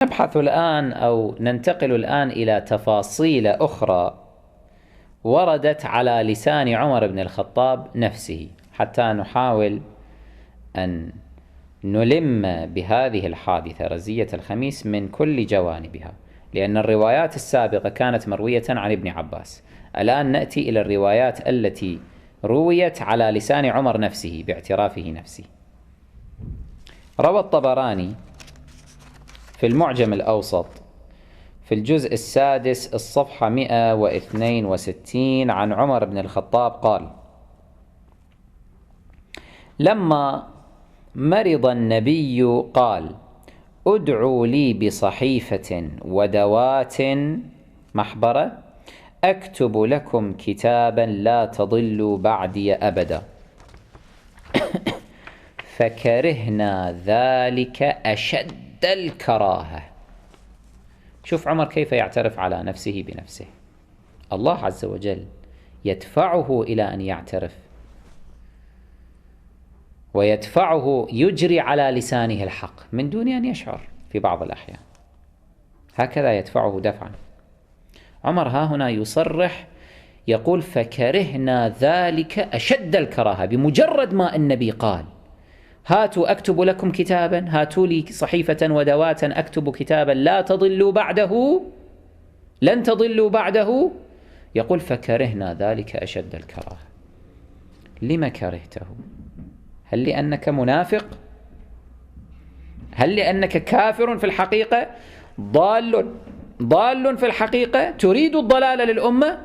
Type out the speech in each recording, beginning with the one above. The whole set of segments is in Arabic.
نبحث الآن أو ننتقل الآن إلى تفاصيل أخرى وردت على لسان عمر بن الخطاب نفسه، حتى نحاول أن نلم بهذه الحادثة رزية الخميس من كل جوانبها، لأن الروايات السابقة كانت مروية عن ابن عباس. الآن نأتي إلى الروايات التي رويت على لسان عمر نفسه باعترافه نفسه. روى الطبراني في المعجم الأوسط في الجزء السادس الصفحة 162 عن عمر بن الخطاب قال: لما مرض النبي قال: ادعوا لي بصحيفة ودوات محبرة أكتب لكم كتابا لا تضلوا بعدي أبدا، فكرهنا ذلك أشد الكراهة. شوف عمر كيف يعترف على نفسه بنفسه. الله عز وجل يدفعه إلى أن يعترف ويدفعه يجري على لسانه الحق من دون أن يشعر في بعض الأحيان، هكذا يدفعه دفعا. عمر ها هنا يصرح يقول: فكرهنا ذلك أشد الكراهة، بمجرد ما النبي قال: هاتوا أكتب لكم كتابا، هاتوا لي صحيفة ودوات أكتب كتابا لا تضلوا بعده، لن تضلوا بعده، يقول: فكرهنا ذلك أشد الكراهة. لما كرهته؟ هل لأنك منافق؟ هل لأنك كافر في الحقيقة؟ ضال في الحقيقة؟ تريد الضلال للأمة؟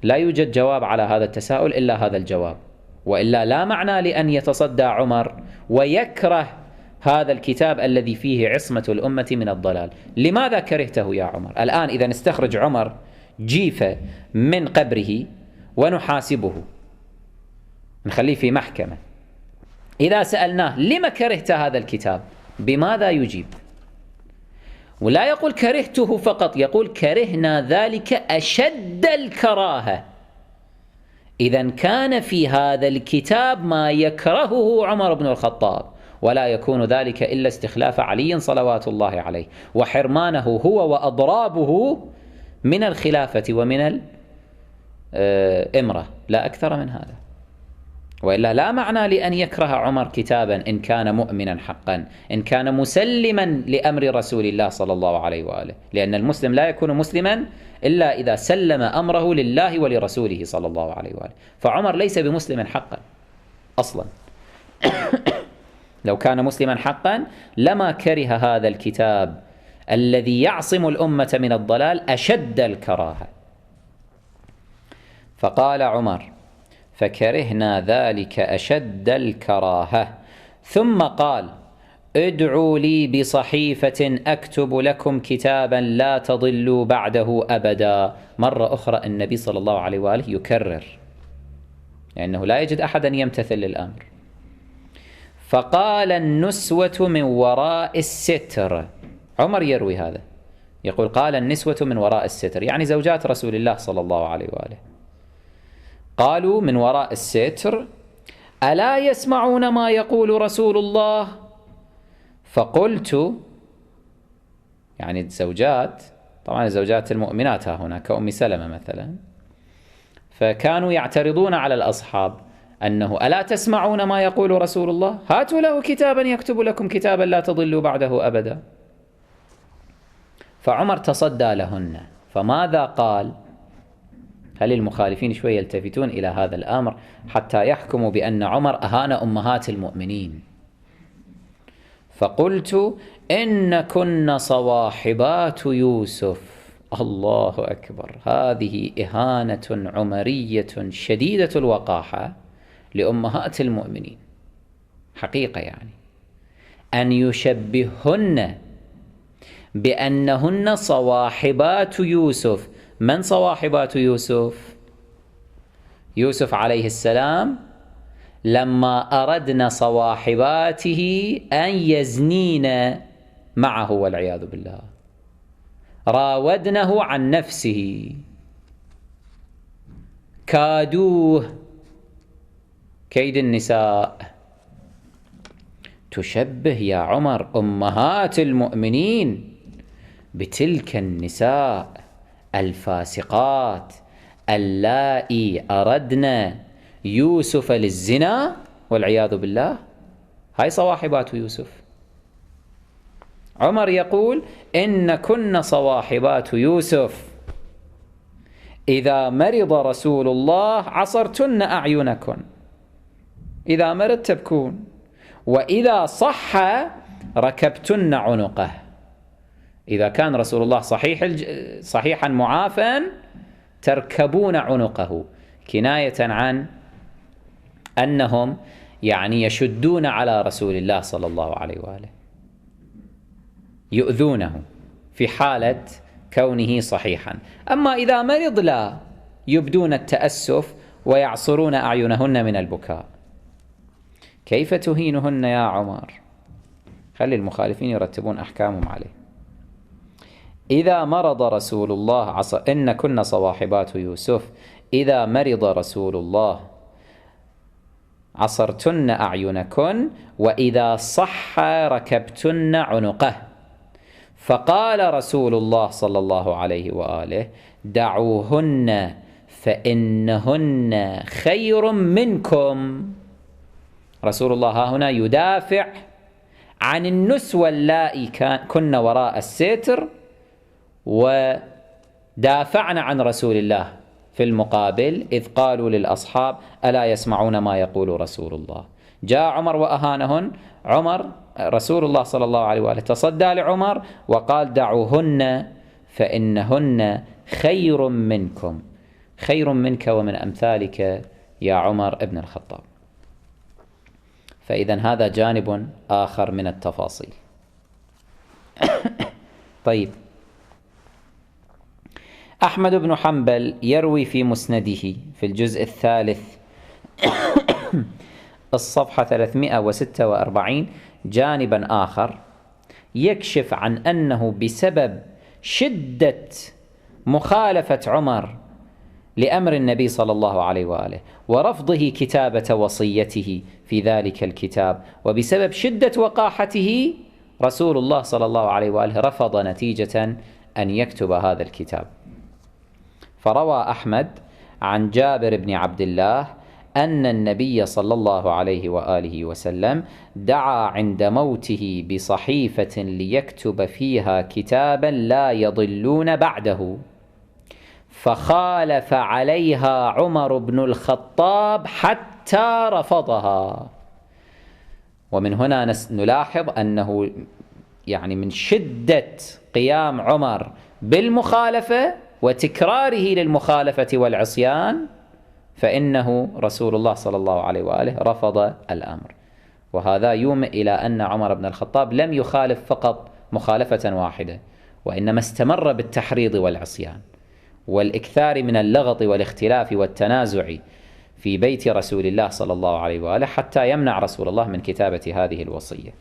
لا يوجد جواب على هذا التساؤل إلا هذا الجواب، وإلا لا معنى لأن يتصدى عمر ويكره هذا الكتاب الذي فيه عصمة الأمة من الضلال. لماذا كرهته يا عمر؟ الآن إذا نستخرج عمر جيفة من قبره ونحاسبه، نخليه في محكمة، إذا سألناه لما كرهت هذا الكتاب، بماذا يجيب؟ ولا يقول كرهته فقط، يقول كرهنا ذلك أشد الكراهة. إذن كان في هذا الكتاب ما يكرهه عمر بن الخطاب، ولا يكون ذلك إلا استخلاف علي صلوات الله عليه وحرمانه هو وأضرابه من الخلافة ومن الإمرة، لا أكثر من هذا. وإلا لا معنى لأن يكره عمر كتابا إن كان مؤمنا حقا، إن كان مسلما لأمر رسول الله صلى الله عليه وآله، لأن المسلم لا يكون مسلما إلا إذا سلم أمره لله ولرسوله صلى الله عليه وآله. فعمر ليس بمسلم حقا أصلا. لو كان مسلما حقا لما كره هذا الكتاب الذي يعصم الأمة من الضلال أشد الكراهة. فقال عمر: فكرهنا ذلك أشد الكراهة. ثم قال: ادعوا لي بصحيفة أكتب لكم كتابا لا تضلوا بعده أبدا. مرة أخرى النبي صلى الله عليه وآله يكرر، لأنه لا يجد أحدا يمتثل للأمر. فقال النسوة من وراء الستر. عمر يروي هذا، يقول: قال النسوة من وراء الستر، يعني زوجات رسول الله صلى الله عليه وآله. قالوا من وراء الستر: ألا يسمعون ما يقول رسول الله؟ فقلت، يعني الزوجات، طبعا الزوجات المؤمنات ها هنا كأم سلمة مثلا، فكانوا يعترضون على الأصحاب أنه ألا تسمعون ما يقول رسول الله؟ هاتوا له كتابا يكتب لكم كتابا لا تضلوا بعده أبدا. فعمر تصدى لهن، فماذا قال؟ هل المخالفين شوي يلتفتون إلى هذا الأمر حتى يحكموا بأن عمر أهان أمهات المؤمنين. فقلت: إن كن صواحبات يوسف. الله أكبر، هذه إهانة عمرية شديدة الوقاحة لأمهات المؤمنين حقيقة، يعني أن يشبههن بأنهن صواحبات يوسف. من صواحبات يوسف؟ يوسف عليه السلام لما أردن صواحباته أن يزنين معه والعياذ بالله، راودنه عن نفسه، كادوه، كيد النساء، تشبه يا عمر أمهات المؤمنين بتلك النساء الفاسقات اللائي أردن يوسف للزنا والعياذ بالله. هاي صواحبات يوسف. عمر يقول إن كن صواحبات يوسف إذا مرض رسول الله عصرتن أعينكن، إذا مرض تبكون، وإذا صح ركبتن عنقه. إذا كان رسول الله صحيحا معافا تركبون عنقه، كناية عن أنهم يعني يشدون على رسول الله صلى الله عليه وآله، يؤذونه في حالة كونه صحيحا. أما إذا مرض لا، يبدون التأسف ويعصرون أعينهن من البكاء. كيف تهينهن يا عمر؟ خلي المخالفين يرتبون أحكامهم عليه. إذا مرض رسول الله إن كن صواحبات يوسف إذا مرض رسول الله عصرتن أعينكن، وإذا صح ركبتن عنقه. فقال رسول الله صلى الله عليه وآله دعوهن فإنهن خير منكم. رسول الله ها هنا يدافع عن النسوة اللائي كن وراء الستر، ودافعن عن رسول الله في المقابل إذ قالوا للأصحاب ألا يسمعون ما يقول رسول الله. جاء عمر وأهانهن. رسول الله صلى الله عليه وآله تصدى لعمر وقال دعوهن فإنهن خير منكم، خير منك ومن أمثالك يا عمر ابن الخطاب. فإذا هذا جانب آخر من التفاصيل. طيب، أحمد بن حنبل يروي في مسنده في الجزء الثالث الصفحة 346 جانبا آخر يكشف عن أنه بسبب شدة مخالفة عمر لأمر النبي صلى الله عليه وآله ورفضه كتابة وصيته في ذلك الكتاب، وبسبب شدة وقاحته رسول الله صلى الله عليه وآله رفض نتيجة أن يكتب هذا الكتاب. فروى أحمد عن جابر بن عبد الله أن النبي صلى الله عليه وآله وسلم دعا عند موته بصحيفة ليكتب فيها كتابا لا يضلون بعده، فخالف عليها عمر بن الخطاب حتى رفضها. ومن هنا نلاحظ أنه يعني من شدة قيام عمر بالمخالفة وتكراره للمخالفة والعصيان، فإنه رسول الله صلى الله عليه وآله رفض الأمر. وهذا يومئ إلى أن عمر بن الخطاب لم يخالف فقط مخالفة واحدة، وإنما استمر بالتحريض والعصيان والإكثار من اللغط والاختلاف والتنازع في بيت رسول الله صلى الله عليه وآله حتى يمنع رسول الله من كتابة هذه الوصية.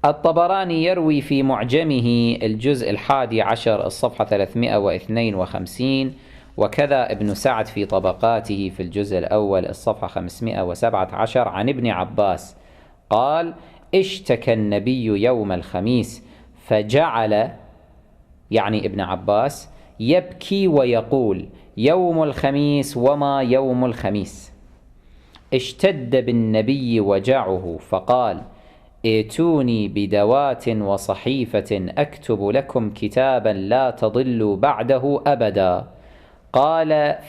الطبراني يروي في معجمه الجزء 11 الصفحة 352، وكذا ابن سعد في طبقاته في الجزء الأول الصفحة 517 عن ابن عباس قال اشتكى النبي يوم الخميس فجعل، يعني ابن عباس، يبكي ويقول يوم الخميس وما يوم الخميس. اشتد بالنبي وجعه فقال ائتوني بدوات وصحيفة أكتب لكم كتابا لا تضلوا بعده أبدا.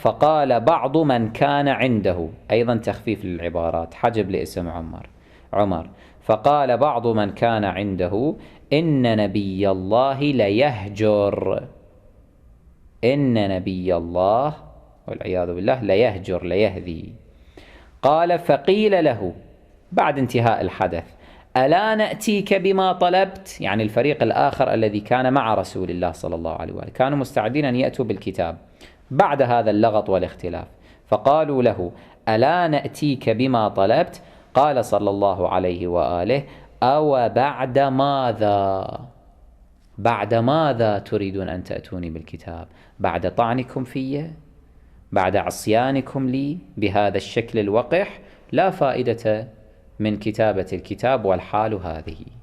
فقال بعض من كان عنده، أيضا تخفيف للعبارات، حجب لاسم عمر. فقال بعض من كان عنده إن نبي الله ليهجر، إن نبي الله والعياذ بالله ليهجر ليهذي. قال فقيل له بعد انتهاء الحدث ألا نأتيك بما طلبت؟ يعني الفريق الآخر الذي كان مع رسول الله صلى الله عليه وآله كانوا مستعدين أن يأتوا بالكتاب بعد هذا اللغط والاختلاف، فقالوا له ألا نأتيك بما طلبت؟ قال صلى الله عليه وآله أو بعد ماذا؟ بعد ماذا تريدون أن تأتوني بالكتاب؟ بعد طعنكم في، بعد عصيانكم لي بهذا الشكل الوقح؟ لا فائدة من كتابة الكتاب والحال هذه.